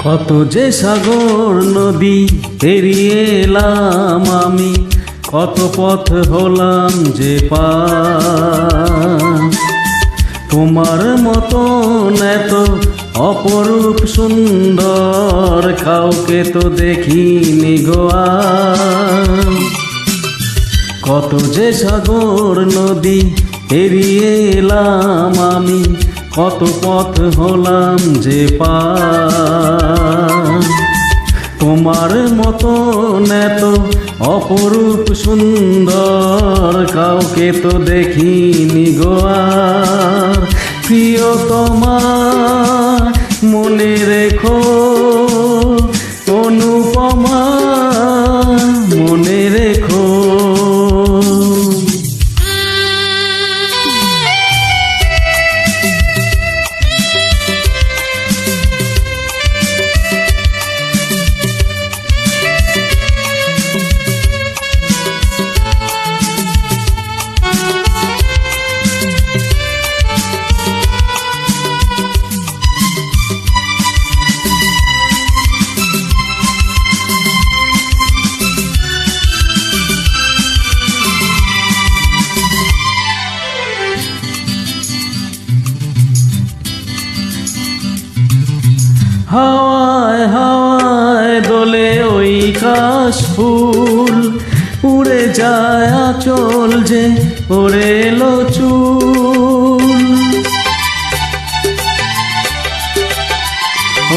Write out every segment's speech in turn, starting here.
কত যে সাগর নদী পেরিয়ে এলাম আমি, কত পথ হলাম যে পার। তোমার মতন এত অপরূপ সুন্দর কাউকে তো দেখিনি গো আর। কত যে সাগর নদী পেরিয়ে এলাম আমি, কত পথ হলাম যে পার। তোমার মতন এত অপরূপ সুন্দর কাউকে তো দেখিনি গো আর। প্রিয়তমা মনে রেখো, অনুপমা মনে রেখো। হাওয়ায় হাওয়ায় দোলে ওই কাশ ফুল, উড়ে যায় আঁচল যে ওরে এলো চুল।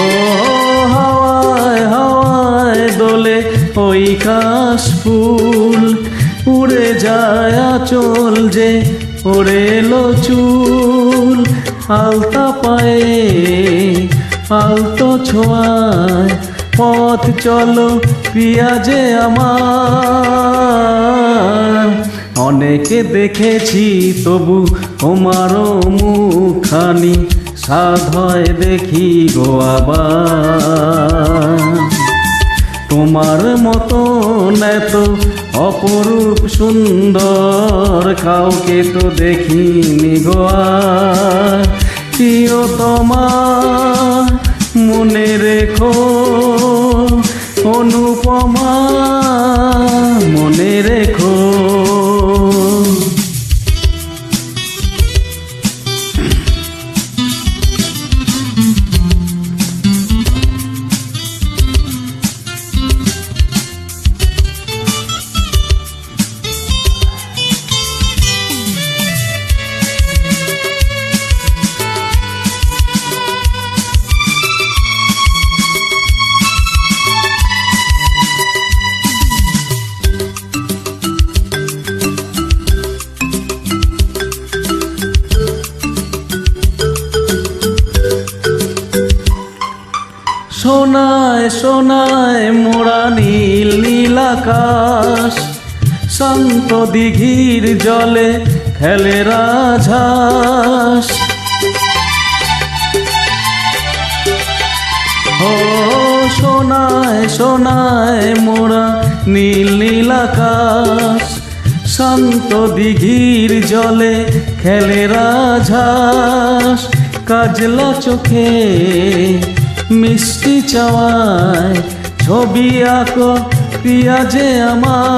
ও হাওয়ায় হাওয়ায় দোলে ওই কাশ ফুল, উড়ে যায় আঁচল যে ওরে এলো চুল। আলতা পায়ে আলতো ছোঁয়ায় পথ চলো প্রিয়া যে আমার। অনেকে দেখেছি তবু তোমারও মুখখানি সাধ হয় দেখি গো আবার। তোমার মতন এত অপরূপ সুন্দর কাউকে তো দেখিনি গো আর। প্রিয়তমা মনে রেখো, অনুপমা মনে রেখো। সোনায় সোনায় মোড়া নীল নীল আকাশ, শান্ত দিঘির জলে খেলে রাজহাঁস। ও সোনায় সোনায় মোড়া নীল নীল আকাশ, শান্ত দিঘির জলে খেলে রাজহাঁস। কাজলা চোখে মিষ্টি চাওয়ায় ছবি আঁকো প্রিয়া যে আমার।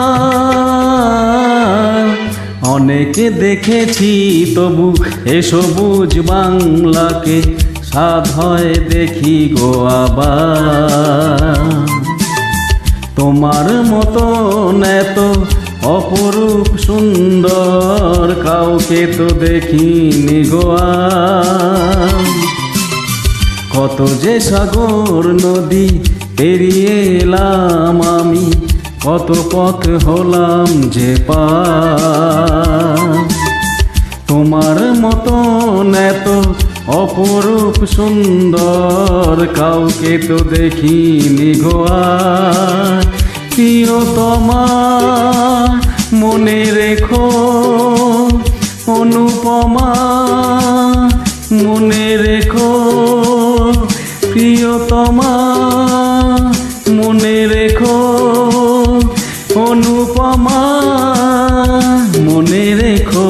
অনেকে দেখেছি তবু এ সবুজ বাংলাকে সাধ হয় দেখি গো আবার। তোমার মতন এত অপরূপ সুন্দর কাউকে তো দেখিনি গো আর। কত যে সাগর নদী পেরিয়ে এলাম আমি, কত পথ হলাম যে পার। তোমার মতন এত অপরূপ সুন্দর কাউকে তো দেখিনি গো আর। প্রিয়তমা মনে রেখো, অনুপমা মনে রেখো, প্রিয়তমা মনে রেখো, অনুপমা মনে রেখো।